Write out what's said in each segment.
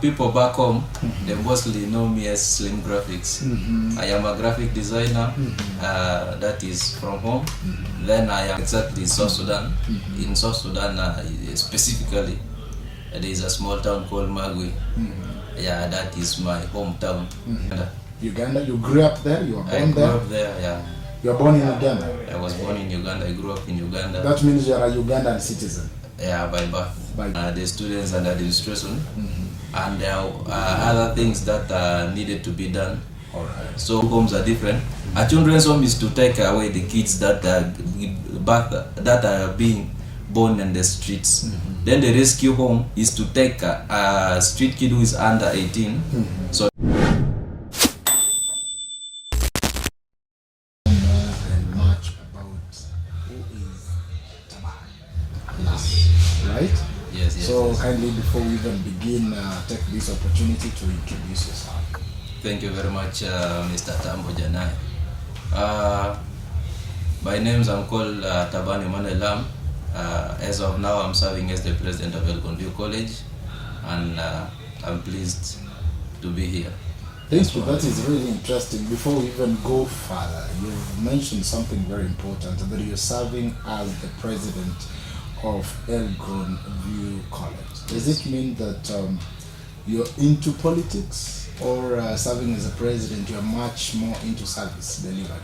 People back home, they mostly know me as Slim Graphics. I am a graphic designer that is from home. Then I am exactly South Sudan. In South Sudan, specifically, there is a small town called Magui. Yeah, that is my hometown. Uganda, you grew up there? You were born there? I grew up there, yeah. You were born in Uganda? I was born in Uganda. I grew up in Uganda. That means you are a Ugandan citizen? Yeah, by birth. The students and administration. And there are other things that needed to be done. Alright. So homes are different. A children's home is to take away the kids that are being born in the streets. Then the rescue home is to take a street kid who is under 18. So much about who is Atambo, right? Yes. So kindly, before we even begin, take this opportunity to introduce yourself. Thank you very much, Mr. Atambo Janai. My name is called Atambo Janai. As of now, I'm serving as the president of El College, and I'm pleased to be here. Thank you. That is really interesting. Before we even go further, you mentioned something very important, that you're serving as the president of Elgon View College. Does it mean that you're into politics, or serving as a president, you're much more into service delivery?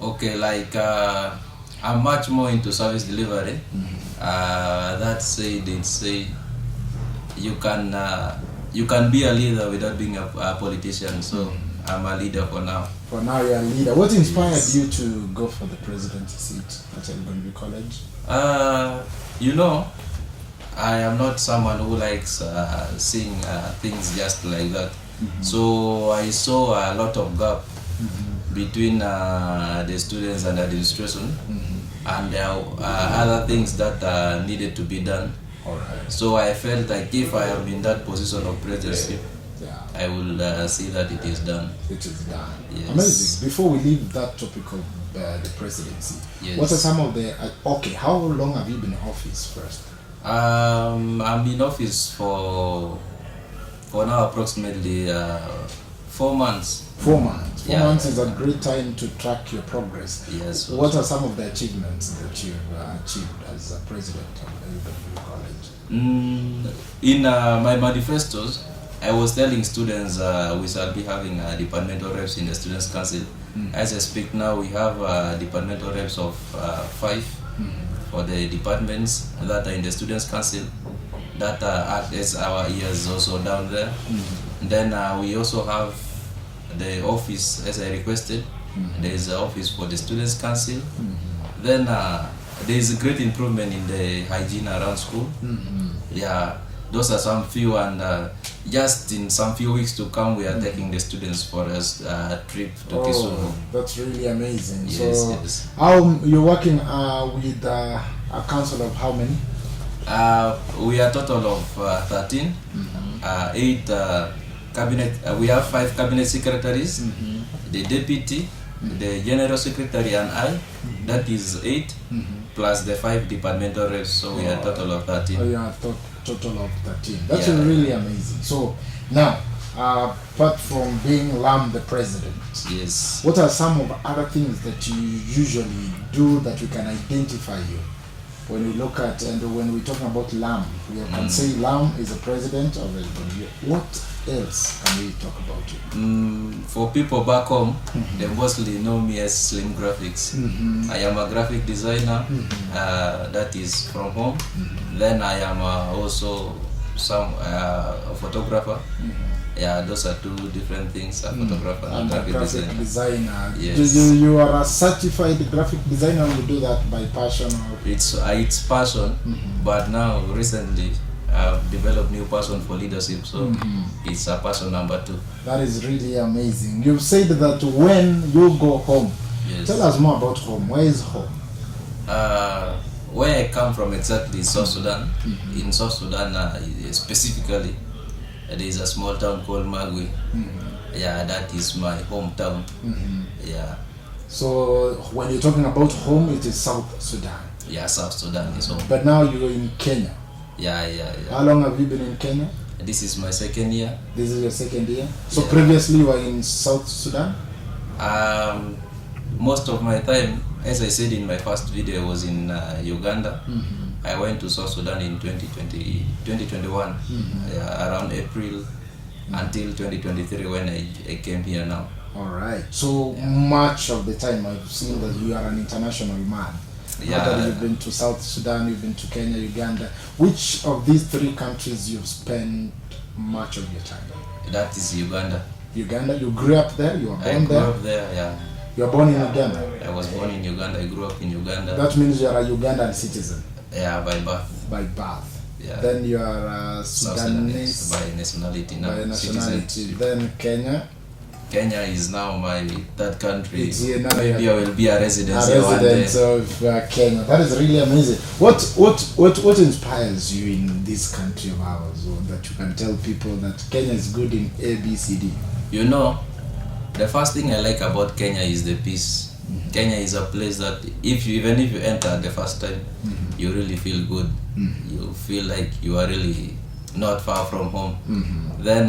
Okay, I'm much more into service delivery. That said, you can be a leader without being a politician. So I'm a leader for now. For now, you're a leader. What inspired you to go for the presidency seat at Elgon View College? I am not someone who likes seeing things just like that. So I saw a lot of gap between the students and administration, and there are other things that needed to be done. Alright. So I felt like if I am in that position of presidency, I will see that it is done. It is done. Yes. Amazing. Before we leave that topic of the presidency, what are some of the... how long have you been in office first? I'm in office for now approximately 4 months. 4 months. 4 months is a great time to track your progress. Yes. What are some of the achievements that you've achieved as a president of Elgon College? In my manifestos, I was telling students we shall be having departmental reps in the Students' Council. As I speak now, we have departmental reps of 5 for the departments that are in the Students' Council, that act as our ears also down there. Then we also have the office, as I requested. There is an office for the Students' Council. Then there is a great improvement in the hygiene around school. Yeah, those are some few, and just in some few weeks to come, we are taking the students for a trip to Kisumu. That's really amazing. Yes. How you're working with a council of how many? We are a total of 13, 8 cabinet. We have 5 cabinet secretaries, the deputy, the general secretary, and I. That is 8, plus the 5 departmental reps. So we are a total of 13. Oh, yeah, total of 13. That's really amazing. So now, apart from being the president, yes, what are some of the other things that you usually do that we can identify you? When we look at, and when we're talking about Lam, we can say Lam is the president of Elgon View. What else can we talk about you? For people back home, they mostly know me as Slim Graphics. I am a graphic designer that is from home. Then I am also a photographer. Yeah, those are 2 different things, a photographer and a graphic designer. Yes. You are a certified graphic designer, and you do that by passion? Or? It's passion, but now recently I've developed new passion for leadership, so it's a passion number 2. That is really amazing. You've said that when you go home, tell us more about home. Where is home? Where I come from exactly is South Sudan. In South Sudan specifically, there is a small town called Magui. Yeah, that is my hometown. Yeah. So when you're talking about home, it is South Sudan. Yeah, South Sudan is home. But now you're in Kenya. Yeah. How long have you been in Kenya? This is my second year. This is your second year? So Yeah. previously you were in South Sudan? Most of my time, as I said in my first video, was in Uganda. I went to South Sudan in 2021, around April until 2023 when I came here now. Alright. So much of the time I've seen that you are an international man. Yeah. Now that you've been to South Sudan, you've been to Kenya, Uganda. Which of these three countries you've spent much of your time? That is Uganda. Uganda, you grew up there? You were I born grew there? up there, yeah. You were born in Uganda? I was born in Uganda. I grew up in Uganda. That means you are a Ugandan citizen Yeah, by birth. by birth. Yeah. Then you are a South Sudanese by nationality now. by nationality. Citizenship. Then Kenya. Kenya is now my third country. It's here now, Maybe yeah. I will be a resident A here one day. resident of Kenya. That is really amazing. What inspires you in this country of ours, or that you can tell people that Kenya is good in A, B, C, D? You know, the first thing I like about Kenya is the peace. Kenya is a place that even if you enter the first time, you really feel good. You feel like you are really not far from home. Then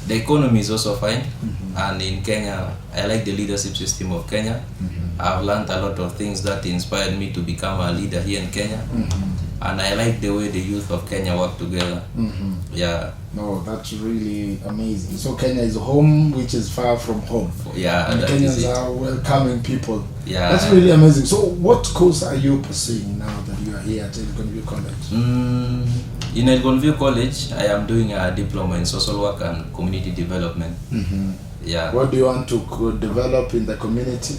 the economy is also fine, and in Kenya, I like the leadership system of Kenya. I've learned a lot of things that inspired me to become a leader here in Kenya, and I like the way the youth of Kenya work together. Yeah. No, that's really amazing. So Kenya is home, which is far from home. Yeah, And that is Kenyans it. are welcoming people. Yeah. That's really amazing. So what course are you pursuing now that you are here at Elgonview College? In Elgonview College, I am doing a diploma in social work and community development. Yeah. What do you want to develop in the community?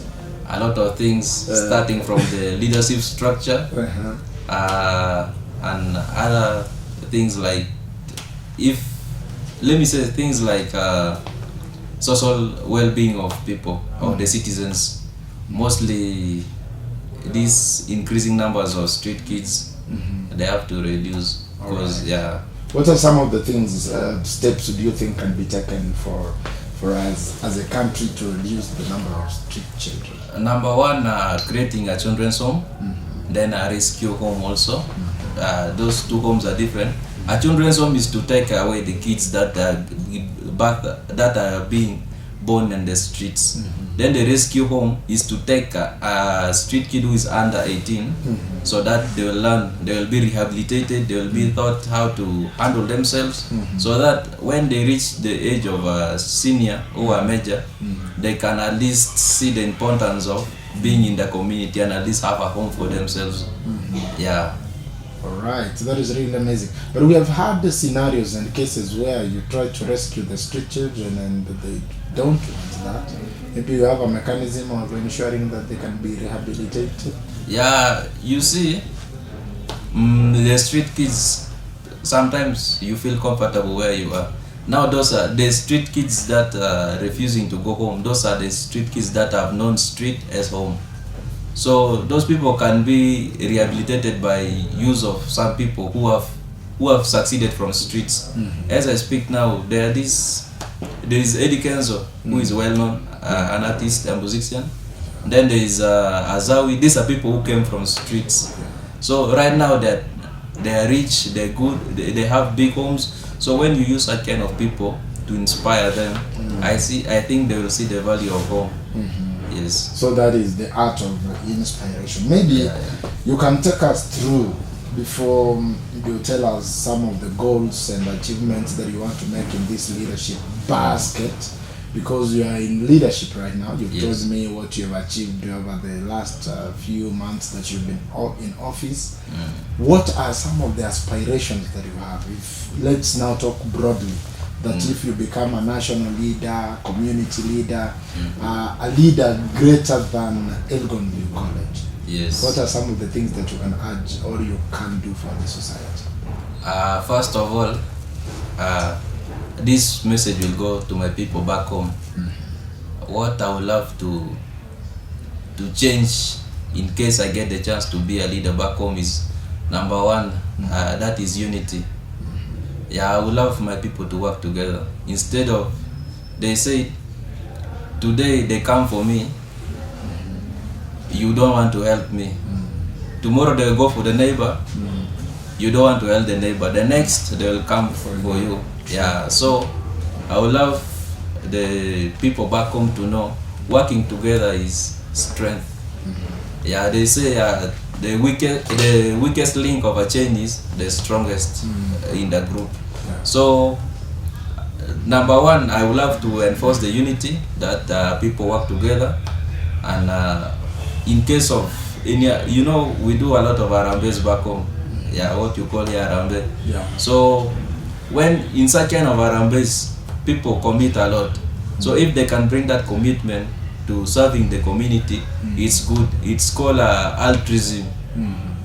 A lot of things, starting from the leadership structure, and other things like, things like social well-being of people, of the citizens. Mostly these increasing numbers of street kids, they have to reduce because What are some of the things, steps do you think can be taken for us as a country to reduce the number of street children? Number one, creating a children's home, then a rescue home also. Those two homes are different. A children's home is to take away the kids that are being born in the streets. Then the rescue home is to take a street kid who is under 18, so that they will learn, they will be rehabilitated, they will be taught how to handle themselves, so that when they reach the age of a senior or a major, they can at least see the importance of being in the community and at least have a home for themselves. Yeah. Alright, that is really amazing. But we have had the scenarios and cases where you try to rescue the street children and they don't want that. Maybe you have a mechanism of ensuring that they can be rehabilitated. Yeah, you see, the street kids, sometimes you feel comfortable where you are. Now those are the street kids that are refusing to go home. Those are the street kids that have known street as home. So those people can be rehabilitated by use of some people who have succeeded from streets. As I speak now, there is Eddie Kenzo, who is well known, an artist and musician. Then there is Azawi. These are people who came from streets. So right now that they are rich, they're good, they have big homes. So when you use that kind of people to inspire them, I think they will see the value of home. Yes. So that is the art of inspiration. Maybe you can take us through, before you tell us some of the goals and achievements that you want to make in this leadership basket, because you are in leadership right now. You've told me what you have achieved over the last few months that you've been in office. What are some of the aspirations that you have? Let's now talk broadly. That if you become a national leader, community leader, a leader greater than Elgonview College, what are some of the things that you can urge or you can do for the society? First of all, this message will go to my people back home. What I would love to change in case I get the chance to be a leader back home is, number one, that is unity. I would love my people to work together. Instead of, they say, today they come for me, you don't want to help me. Tomorrow they'll go for the neighbor, you don't want to help the neighbor, the next they will come for you. Yeah, so I would love the people back home to know working together is strength. Yeah, they say the weakest link of a chain is the strongest in the group. So number one, I would love to enforce the unity that people work together, and in case of any, we do a lot of arambes back home. Yeah, what you call here arambe. Yeah. So when in such kind of arambes, people commit a lot. So if they can bring that commitment to serving the community, it's good. It's called altruism.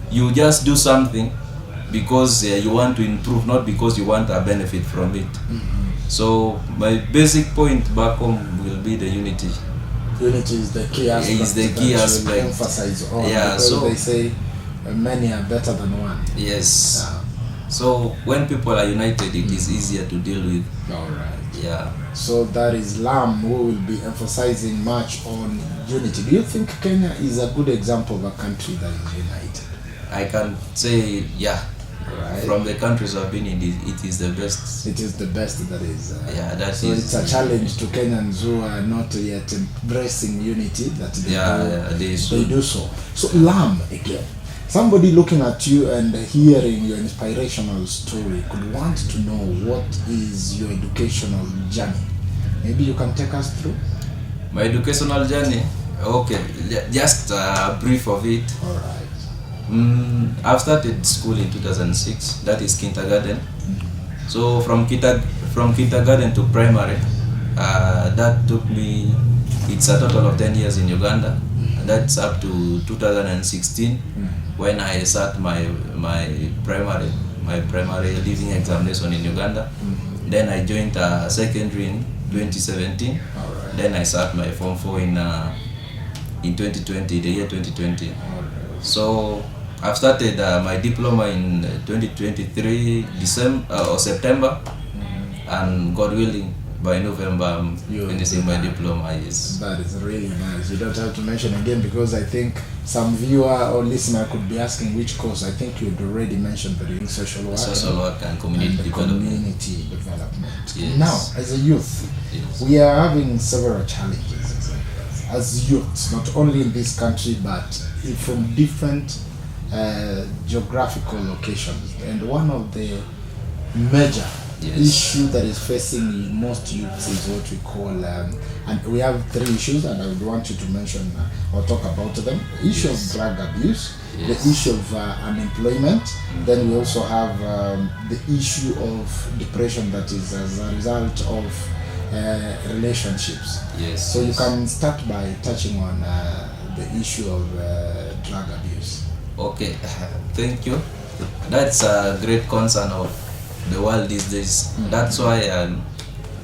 You just do something because you want to improve, not because you want a benefit from it. So my basic point back home will be the unity. Unity is the key aspect. Is the key aspect. Emphasize on, Yeah, because so they say many are better than one. Yes. Yeah. So when people are united, it is easier to deal with. All right. Yeah. So that is Lam, who will be emphasizing much on unity. Do you think Kenya is a good example of a country that is united? I can say, yeah. Right. From the countries I've been in, it is the best. It is the best that is. Yeah, that so is. it's a challenge to Kenyans who are not yet embracing unity that they do so. So Lam, again, somebody looking at you and hearing your inspirational story could want to know what is your educational journey. Maybe you can take us through? My educational journey? Okay, just a brief of it. All right. I've started school in 2006, that is kindergarten. So from kindergarten to primary, that took me, it's a total of 10 years in Uganda. That's up to 2016 when I sat my primary leaving examination in Uganda. Then I joined secondary in 2017. Right. Then I sat my Form 4 in 2020, the year 2020. Right. So I've started my diploma in 2023 December or September, and God willing, by November I'm finishing my diploma. Yes. That is really nice. You don't have to mention again, because I think some viewer or listener could be asking which course. I think you'd already mentioned that you're in social work and community development. Community development. Yes. Now, as a youth, Yes. we are having several challenges as youths, not only in this country but from different geographical locations. And one of the major issue that is facing most youths is what we call, and we have 3 issues, and I would want you to mention or talk about them. The issue of drug abuse, the issue of unemployment, then we also have the issue of depression that is as a result of relationships. Yes. So you can start by touching on the issue of drug abuse. Okay, thank you. That's a great concern of the world these days. That's why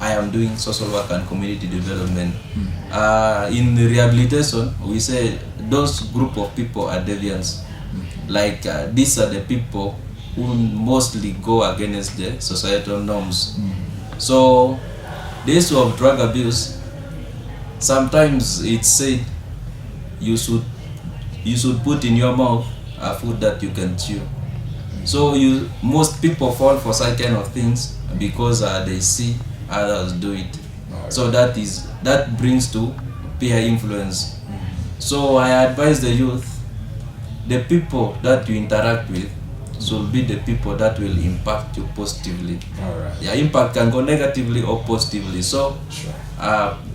I am doing social work and community development. In rehabilitation, we say those group of people are deviants. Like these are the people who mostly go against the societal norms. So the issue of drug abuse, sometimes it's said you should put in your mouth a food that you can chew. So most people fall for such kind of things because they see others do it. So that brings to peer influence. So I advise the youth, the people that you interact with should be the people that will impact you positively. Yeah, impact can go negatively or positively. So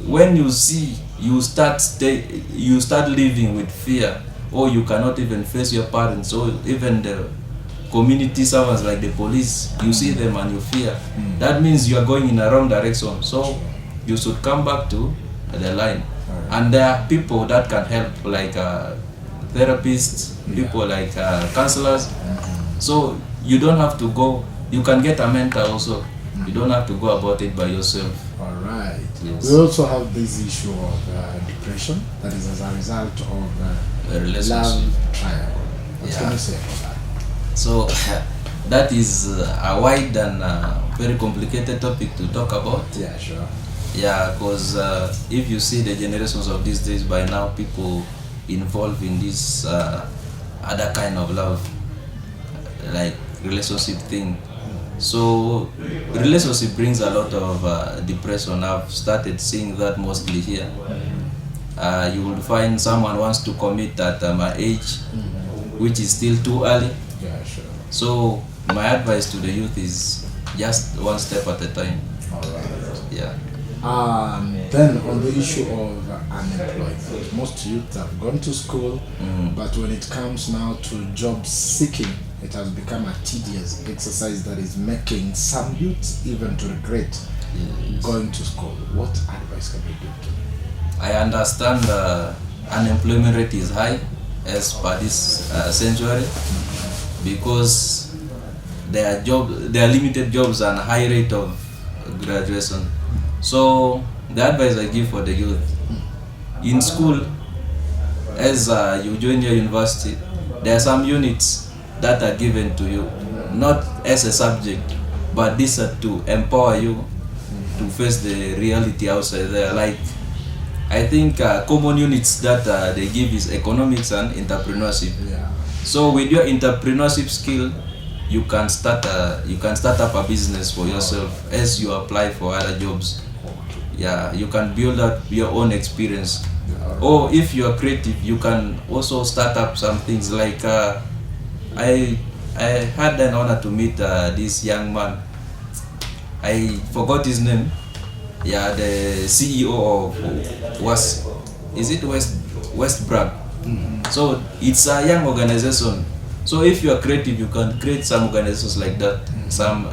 when you see you start living with fear, or you cannot even face your parents, or even the community servants like the police, you see them and you fear, that means you are going in a wrong direction. So you should come back to the line. And there are people that can help, like therapists, people like counselors. So you don't have to go, you can get a mentor also. You don't have to go about it by yourself. All right. Yes. We also have this issue of depression that is as a result of A relationship. love triangle. What can Yeah. you say about that? So that is a wide and very complicated topic to talk about. Yeah, sure. Yeah, because if you see the generations of these days, by now people involved in this other kind of love, like relationship thing. So relationship brings a lot of depression. I've started seeing that mostly here. You will find someone wants to commit at my age, which is still too early. Yeah, sure. So my advice to the youth is just one step at a time. All right. Yeah. Then on the issue of unemployment, most youth have gone to school, but when it comes now to job seeking, it has become a tedious exercise that is making some youths even to regret going to school. What advice can you give to them? I understand unemployment rate is high as per this century because there are limited jobs and high rate of graduation. So the advice I give for the youth in school, as you join your university, there are some units that are given to you, not as a subject, but this are to empower you to face the reality outside there. Like I think common units that they give is economics and entrepreneurship. Yeah. So with your entrepreneurship skill, you can start up a business for yourself as you apply for other jobs. Yeah, you can build up your own experience. Or if you are creative, you can also start up some things like I had an honor to meet this young man. I forgot his name. Yeah, the CEO of Westbrand. So it's a young organization. So if you are creative, you can create some organizations like that, some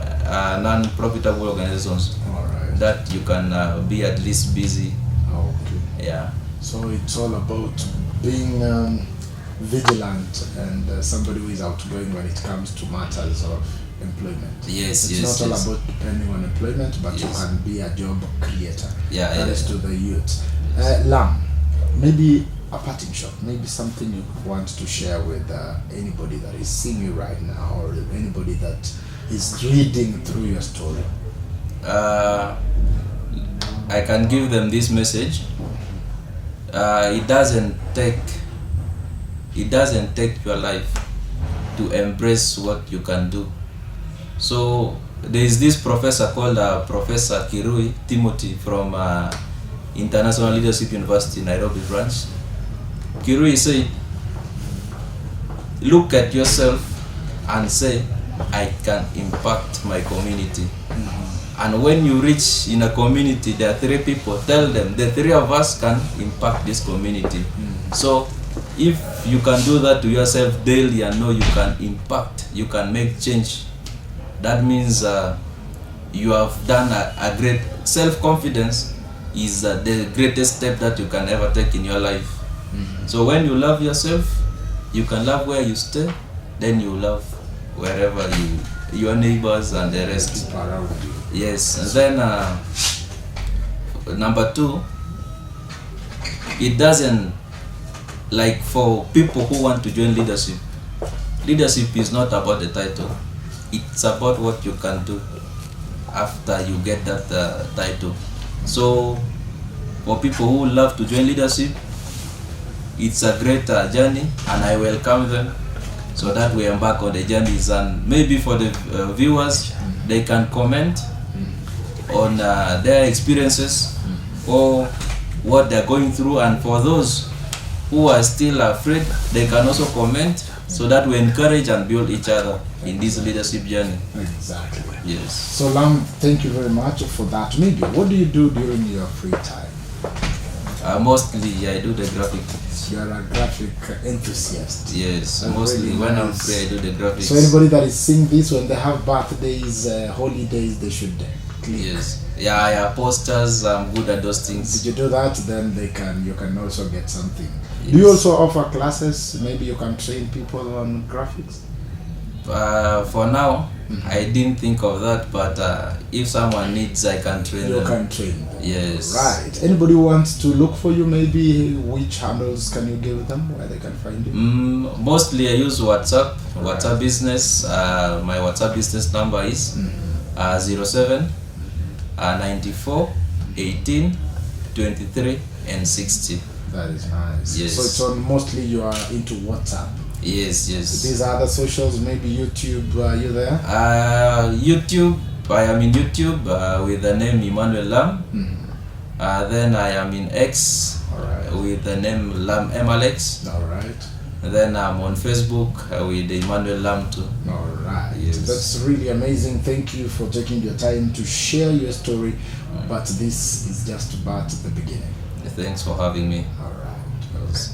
non-profitable organizations that you can be at least busy. Okay. Yeah. So it's all about being vigilant and somebody who is outgoing when it comes to matters of employment. Yes, it's not all about depending on employment, but you can be a job creator. Yeah, that is to the youth. Lam, maybe a parting shot, maybe something you want to share with anybody that is seeing you right now, or anybody that is reading through your story. I can give them this message. It doesn't take your life to embrace what you can do. So there is this professor called Professor Kirui Timothy from International Leadership University, Nairobi branch. Kirui said, look at yourself and say, I can impact my community. And when you reach in a community, there are 3 people, tell them the 3 of us can impact this community. So if you can do that to yourself daily and know you can impact, you can make change, that means you have done a great self-confidence is the greatest step that you can ever take in your life. So when you love yourself, you can love where you stay, then you love wherever your neighbors and the rest. Yes, and then number 2, it doesn't, like for people who want to join leadership is not about the title, it's about what you can do after you get that title. So for people who love to join leadership, it's a great journey, and I welcome them so that we embark on the journeys. And maybe for the viewers, they can comment on their experiences or what they're going through, and for those who are still afraid, they can also comment so that we encourage and build each other in this leadership journey. Exactly. Yes. So Lam, thank you very much for that. Maybe what do you do during your free time? Mostly I do the graphic. You are a graphic enthusiast. Yes, That's mostly really when I'm nice. free I do the graphics. So anybody that is seeing this, when they have birthdays, holidays, they should click. Yes. Yeah, posters, I'm good at those things. Did you do that? Then you can also get something. Yes. Do you also offer classes? Maybe you can train people on graphics? For now, I didn't think of that, but if someone needs, I can train them. You can train them. Yes. Right. Anybody who wants to look for you, maybe which handles can you give them where they can find you? Mostly I use WhatsApp. WhatsApp business. My WhatsApp business number is 07 94 18 23 and 60. That is nice. Yes. So it's on, mostly you are into WhatsApp. Yes. These other socials, maybe YouTube, you there? YouTube. I am in YouTube with the name Emmanuel Lam. Then I am in X with the name Lam Alex. All right. Then I'm on Facebook with Emmanuel Lam too. All right. Yes. That's really amazing. Thank you for taking your time to share your story. But this is just about the beginning. Thanks for having me. All right.